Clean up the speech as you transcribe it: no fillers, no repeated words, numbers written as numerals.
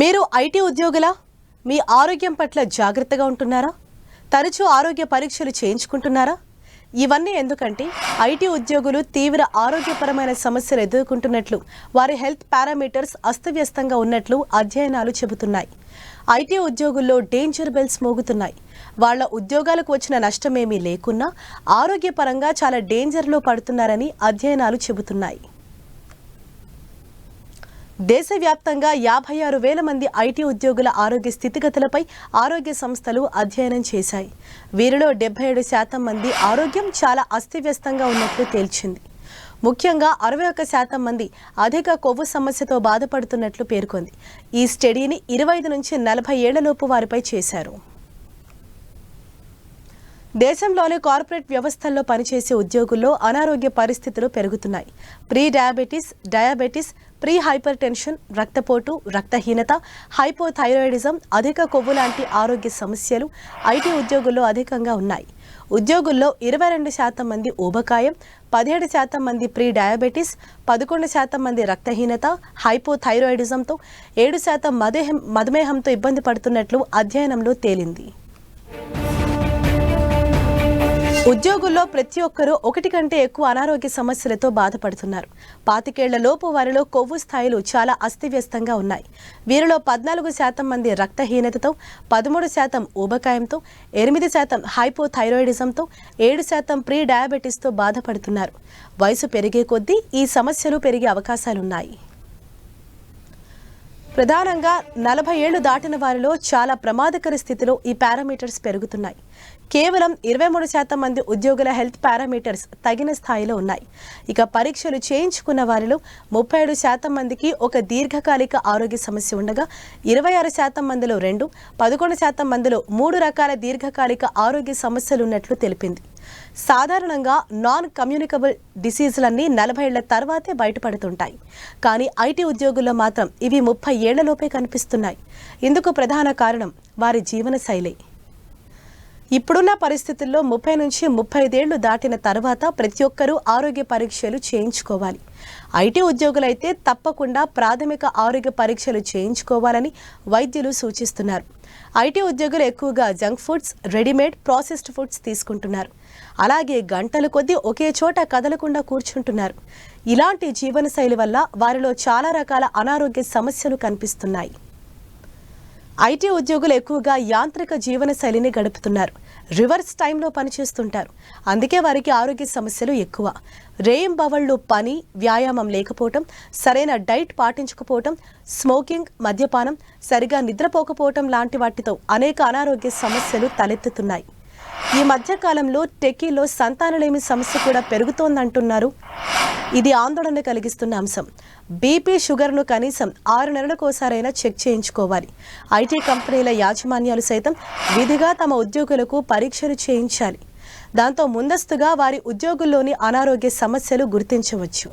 మీరు ఐటీ ఉద్యోగులా? మీ ఆరోగ్యం పట్ల జాగ్రత్తగా ఉంటున్నారా? తరచూ ఆరోగ్య పరీక్షలు చేయించుకుంటున్నారా? ఇవన్నీ ఎందుకంటే ఐటీ ఉద్యోగులు తీవ్ర ఆరోగ్యపరమైన సమస్యలు ఎదుర్కొంటున్నట్లు, వారి హెల్త్ పారామీటర్స్ అస్తవ్యస్తంగా ఉన్నట్లు అధ్యయనాలు చెబుతున్నాయి. ఐటీ ఉద్యోగుల్లో డేంజర్ బెల్స్ మోగుతున్నాయి. వాళ్ళ ఉద్యోగాలకు వచ్చిన నష్టమేమీ లేకున్నా ఆరోగ్యపరంగా చాలా డేంజర్లో పడుతున్నారని అధ్యయనాలు చెబుతున్నాయి. దేశవ్యాప్తంగా 56,000 మంది ఐటీ ఉద్యోగుల ఆరోగ్య స్థితిగతులపై ఆరోగ్య సంస్థలు అధ్యయనం చేశాయి. వీరిలో 77% మంది ఆరోగ్యం చాలా అస్తవ్యస్తంగా ఉన్నట్లు తేల్చింది. ముఖ్యంగా 61% మంది అధిక కొవ్వు సమస్యతో బాధపడుతున్నట్లు పేర్కొంది. ఈ స్టడీని 25 నుంచి 40 ఏళ్లలోపు వారిపై చేశారు. దేశంలోని కార్పొరేట్ వ్యవస్థల్లో పనిచేసే ఉద్యోగుల్లో అనారోగ్య పరిస్థితులు పెరుగుతున్నాయి. Pre diabetes, pre hyper tension, రక్తపోటు, రక్తహీనత, హైపోథైరాయిడిజం, అధిక కొవ్వు లాంటి ఆరోగ్య సమస్యలు ఐటీ ఉద్యోగుల్లో అధికంగా ఉన్నాయి. ఉద్యోగుల్లో 22% మంది ఊబకాయం, 17% మంది ప్రీ డయాబెటిస్, 11% మంది రక్తహీనత, హైపోథైరాయిడిజంతో, 7% మధుమేహంతో ఇబ్బంది పడుతున్నట్లు అధ్యయనంలో తేలింది. ఉద్యోగుల్లో ప్రతి ఒక్కరూ ఒకటి కంటే ఎక్కువ అనారోగ్య సమస్యలతో బాధపడుతున్నారు. 25 ఏళ్ల లోపు వారిలో కొవ్వు స్థాయిలు చాలా అస్తవ్యస్తంగా ఉన్నాయి. వీరిలో 14% మంది రక్తహీనతతో, 13% ఊబకాయంతో, 8% హైపోథైరాయిడిజంతో, 7% ప్రీ డయాబెటిస్తో బాధపడుతున్నారు. వయసు పెరిగే కొద్దీ ఈ సమస్యలు పెరిగే అవకాశాలున్నాయి. ప్రధానంగా 40 ఏళ్లు దాటిన వారిలో చాలా ప్రమాదకర స్థితిలో ఈ పారామీటర్స్ పెరుగుతున్నాయి. కేవలం 23% మంది ఉద్యోగుల హెల్త్ పారామీటర్స్ తగిన స్థాయిలో ఉన్నాయి. ఇక పరీక్షలు చేయించుకున్న వారిలో 37% మందికి ఒక దీర్ఘకాలిక ఆరోగ్య సమస్య ఉండగా, 26% మందిలో 2, 11% మందిలో 3 రకాల దీర్ఘకాలిక ఆరోగ్య సమస్యలు ఉన్నట్లు తెలిపింది. సాధారణంగా నాన్ కమ్యూనికబుల్ డిసీజులన్నీ 40 ఏళ్ల తర్వాతే బయటపడుతుంటాయి. కానీ ఐటీ ఉద్యోగుల్లో మాత్రం ఇవి 30 ఏళ్లలోపే కనిపిస్తున్నాయి. ఇందుకు ప్రధాన కారణం వారి జీవనశైలి. ఇప్పుడున్న పరిస్థితుల్లో 30 నుంచి 35 ఏళ్లు దాటిన తర్వాత ప్రతి ఒక్కరూ ఆరోగ్య పరీక్షలు చేయించుకోవాలి. ఐటీ ఉద్యోగులైతే తప్పకుండా ప్రాథమిక ఆరోగ్య పరీక్షలు చేయించుకోవాలని వైద్యులు సూచిస్తున్నారు. ఐటీ ఉద్యోగులు ఎక్కువగా junk foods, readymade, processed foods తీసుకుంటున్నారు. అలాగే గంటల కొద్దీ ఒకే చోట కదలకుండా కూర్చుంటున్నారు. ఇలాంటి జీవనశైలి వల్ల వారిలో చాలా రకాల అనారోగ్య సమస్యలు కనిపిస్తున్నాయి. ఐటీ ఉద్యోగులు ఎక్కువగా యాంత్రిక జీవన శైలిని గడుపుతున్నారు. రివర్స్ టైంలో పనిచేస్తుంటారు. అందుకే వారికి ఆరోగ్య సమస్యలు ఎక్కువ. రేయింబవళ్లు పని, వ్యాయామం లేకపోవటం, సరైన డైట్ పాటించకపోవటం, స్మోకింగ్, మద్యపానం, సరిగా నిద్రపోకపోవటం లాంటి వాటితో అనేక అనారోగ్య సమస్యలు తలెత్తుతున్నాయి. ఈ మధ్యకాలంలో టెక్కీలో సంతానలేమి సమస్య కూడా పెరుగుతోందంటున్నారు. ఇది ఆందోళన కలిగిస్తున్న అంశం. బీపీ, షుగర్ను కనీసం 6 నెలలకోసారైనా చెక్ చేయించుకోవాలి. ఐటీ కంపెనీల యాజమాన్యాలు సైతం విధిగా తమ ఉద్యోగులకు పరీక్షలు చేయించాలి. దాంతో ముందస్తుగా వారి ఉద్యోగుల్లోని అనారోగ్య సమస్యలు గుర్తించవచ్చు.